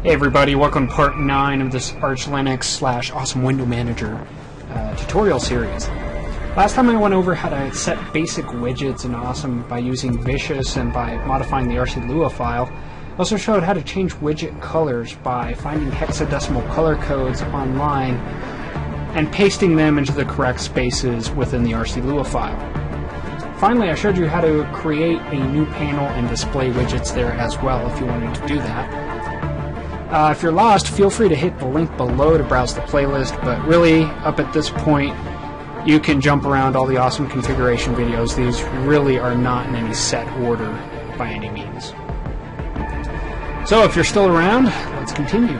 Hey everybody, welcome to part 9 of this Arch Linux / Awesome Window Manager tutorial series. Last time I went over how to set basic widgets in Awesome by using Vicious and by modifying the RC Lua file. I also showed how to change widget colors by finding hexadecimal color codes online and pasting them into the correct spaces within the RC Lua file. Finally, I showed you how to create a new panel and display widgets there as well if you wanted to do that. If you're lost, feel free to hit the link below to browse the playlist, but really, up at this point, you can jump around all the awesome configuration videos. These really are not in any set order by any means. So if you're still around, let's continue.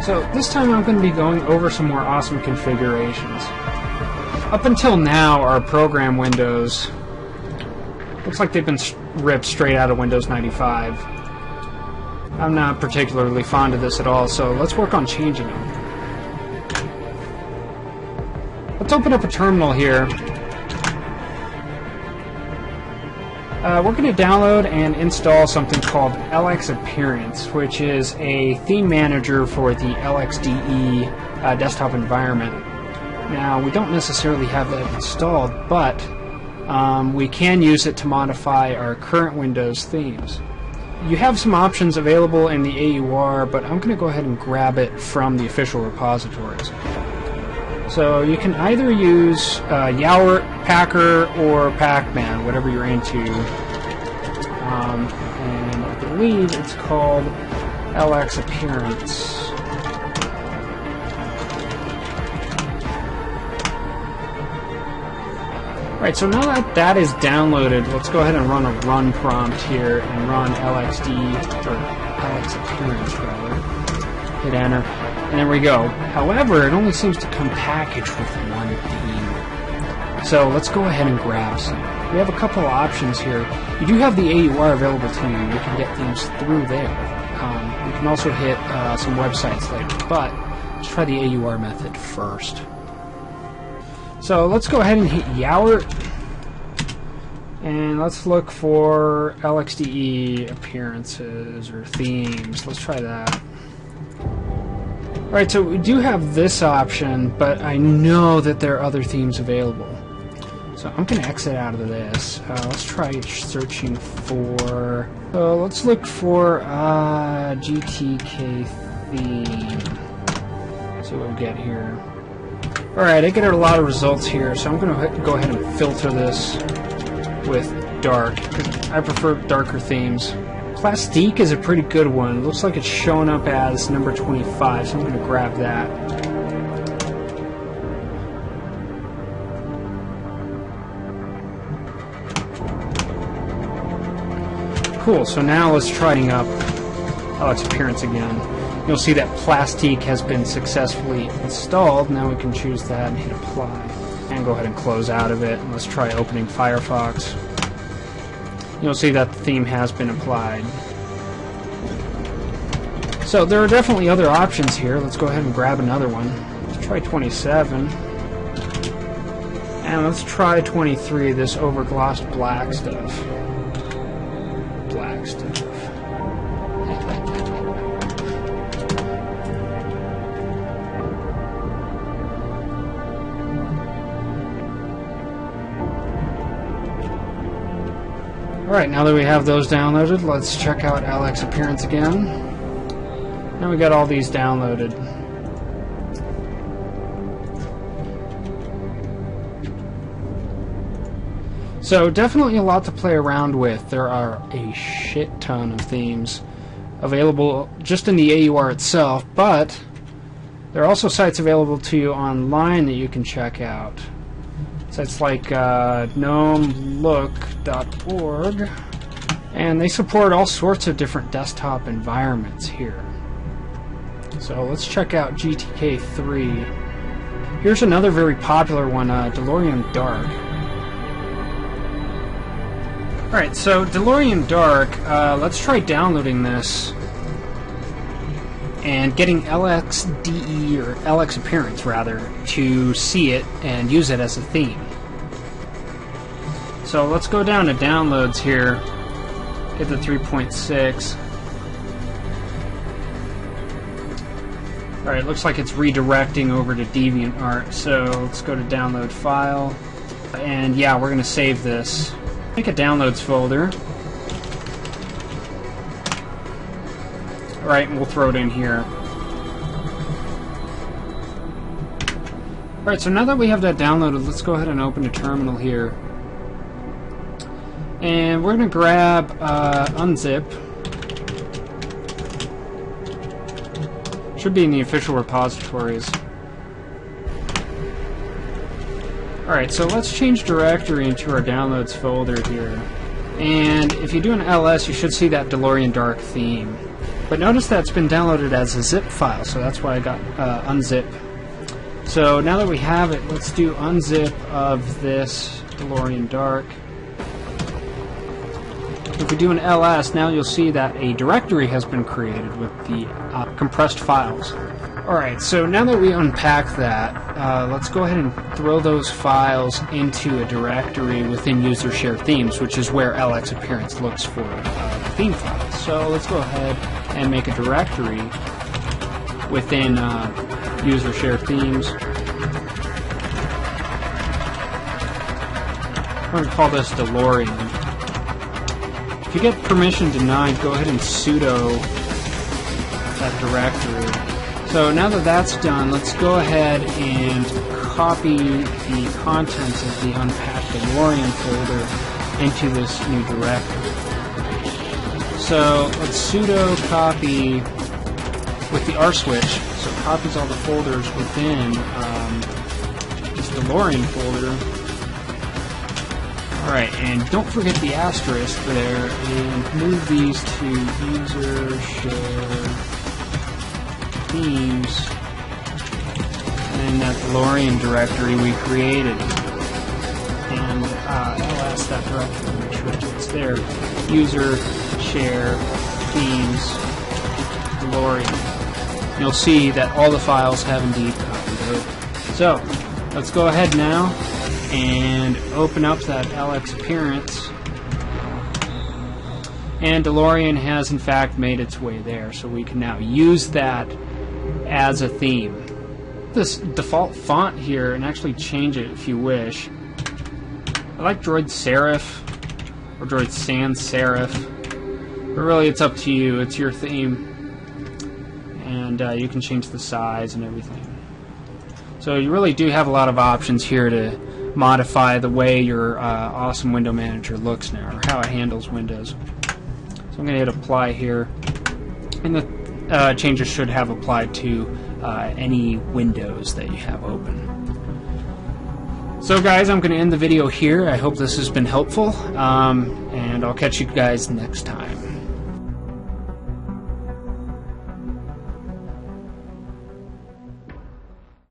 So this time I'm going to be going over some more awesome configurations. Up until now, our program windows looks like they've been ripped straight out of Windows 95. I'm not particularly fond of this at all, so let's work on changing them. Let's open up a terminal here. We're going to download and install something called LXAPPEARANCE, which is a theme manager for the LXDE desktop environment. Now, we don't necessarily have that installed, but we can use it to modify our current Windows themes. You have some options available in the AUR, but I'm going to go ahead and grab it from the official repositories. So you can either use Yower, Packer, or Pacman, whatever you're into. And I believe it's called LXAPPEARANCE. Right, so now that that is downloaded, let's go ahead and run a run prompt here and run LXD, or LXAPPEARANCE rather. Hit enter, and there we go. However, it only seems to come packaged with one theme. So let's go ahead and grab some. We have a couple of options here. You do have the AUR available to you. You can get themes through there. You can also hit some websites later, but let's try the AUR method first. So let's go ahead and hit Yower, and let's look for LXDE appearances or themes. Let's try that. Alright, so we do have this option, but I know that there are other themes available. So I'm going to exit out of this. Let's try searching for... So let's look for GTK theme. Let's see what we get here. Alright, I get a lot of results here, so I'm going to go ahead and filter this with dark, because I prefer darker themes. Plastique is a pretty good one. It looks like it's showing up as number 25, so I'm going to grab that. Cool, so now let's try up LXAPPEARANCE again. You'll see that Plastique has been successfully installed. Now we can choose that and hit apply. And go ahead and close out of it. And let's try opening Firefox. You'll see that the theme has been applied. So there are definitely other options here. Let's go ahead and grab another one. Let's try 27. And let's try 23, this overglossed black stuff. Black stuff. Alright, now that we have those downloaded, let's check out LXAPPEARANCE again. Now we got all these downloaded. So definitely a lot to play around with. There are a shit ton of themes available just in the AUR itself, but there are also sites available to you online that you can check out. Sites like gnomelook.org, and they support all sorts of different desktop environments here. So let's check out GTK3. Here's another very popular one, DeLorean Dark. Alright, so DeLorean Dark, let's try downloading this and getting LXDE, or LXAPPEARANCE rather, to see it and use it as a theme. So let's go down to downloads here, hit the 3.6. Alright, looks like it's redirecting over to DeviantArt, so let's go to download file, and yeah, we're going to save this. Make a downloads folder. Alright, and we'll throw it in here. Alright, so now that we have that downloaded, let's go ahead and open a terminal here. And we're going to grab unzip. Should be in the official repositories. Alright, so let's change directory into our downloads folder here. And if you do an ls, you should see that DeLorean Dark theme. But notice that's been downloaded as a zip file, so that's why I got unzip. So now that we have it, let's do unzip of this DeLorean Dark. If we do an ls, now you'll see that a directory has been created with the compressed files. Alright, so now that we unpack that, let's go ahead and throw those files into a directory within user share themes, which is where LXAppearance looks for the theme files. So let's go ahead and make a directory within user share themes. We're going to call this DeLorean. If you get permission denied, go ahead and sudo that directory. So now that that's done, let's go ahead and copy the contents of the unpacked DeLorean folder into this new directory. So let's sudo copy with the R switch, so it copies all the folders within this DeLorean folder. Alright, and don't forget the asterisk there, and move these to user share themes, and that DeLorean directory we created. And ls that directory, make sure it's there. User share themes DeLorean. You'll see that all the files have indeed copied over. So, let's go ahead now and open up that LXAppearance, and DeLorean has in fact made its way there, so we can now use that as a theme. This default font here, and actually change it if you wish. I like Droid Serif or Droid Sans Serif, but really it's up to you, it's your theme, and you can change the size and everything. So you really do have a lot of options here to modify the way your awesome window manager looks now, or how it handles windows. So I'm going to hit apply here, and the changes should have applied to any windows that you have open. So guys, I'm going to end the video here. I hope this has been helpful, and I'll catch you guys next time.